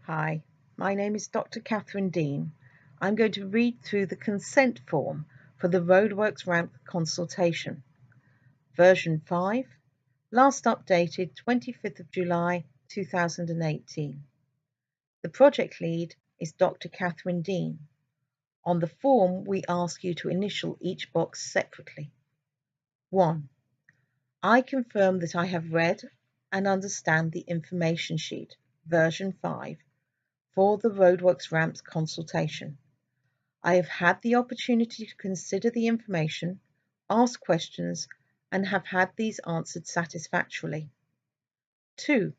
Hi, my name is Dr. Katherine Deane. I'm going to read through the consent form for the Roadworks Ramp Consultation. Version 5, last updated 25th of July 2018. The project lead is Dr. Katherine Deane. On the form, we ask you to initial each box separately. 1. I confirm that I have read and understand the information sheet, version 5, for the Roadworks Ramps consultation. I have had the opportunity to consider the information, ask questions, and have had these answered satisfactorily. 2.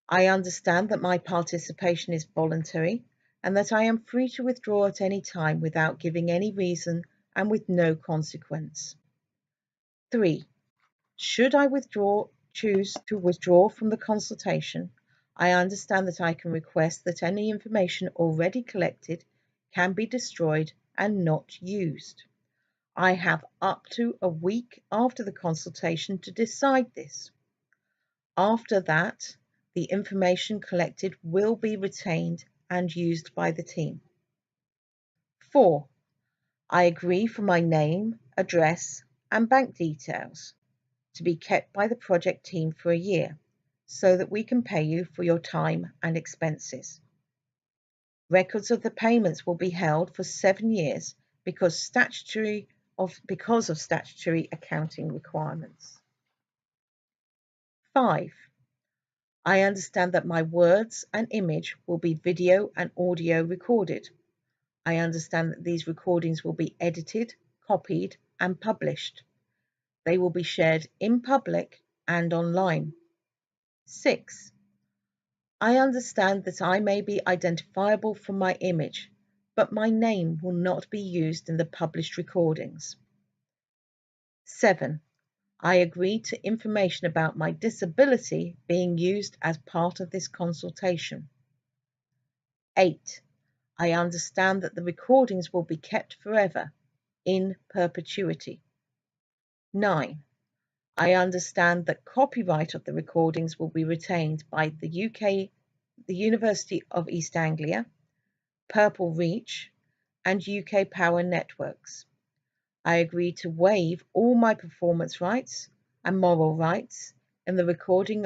I understand that my participation is voluntary and that I am free to withdraw at any time without giving any reason and with no consequence. 3. Should I choose to withdraw from the consultation, I understand that I can request that any information already collected can be destroyed and not used. I have up to a week after the consultation to decide this. After that, the information collected will be retained and used by the team. 4. I agree for my name, address, and bank details to be kept by the project team for a year so that we can pay you for your time and expenses. Records of the payments will be held for 7 years because of statutory accounting requirements. 5. I understand that my words and image will be video and audio recorded. I understand that these recordings will be edited, copied, and published. They will be shared in public and online. 6. I understand that I may be identifiable from my image, but my name will not be used in the published recordings. 7. I agree to information about my disability being used as part of this consultation. 8. I understand that the recordings will be kept forever, in perpetuity. 9. I understand that copyright of the recordings will be retained by the University of East Anglia, Purple Reach, and UK Power Networks. I agree to waive all my performance rights and moral rights in the recording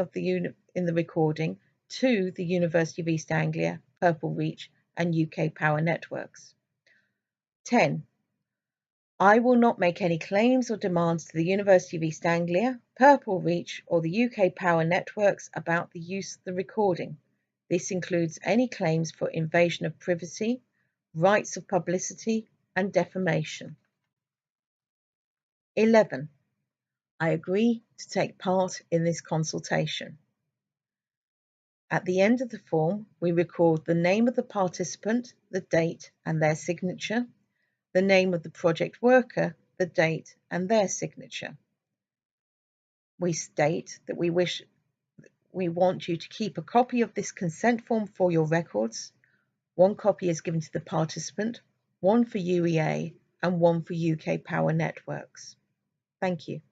to the University of East Anglia, Purple Reach, and UK Power Networks. 10. I will not make any claims or demands to the University of East Anglia, Purple Reach, or the UK Power Networks about the use of the recording. This includes any claims for invasion of privacy, rights of publicity, and defamation. 11. I agree to take part in this consultation. At the end of the form, we record the name of the participant, the date, and their signature, the name of the project worker, the date, and their signature. We state that we want you to keep a copy of this consent form for your records. 1 copy is given to the participant, 1 for UEA, and 1 for UK Power Networks. Thank you.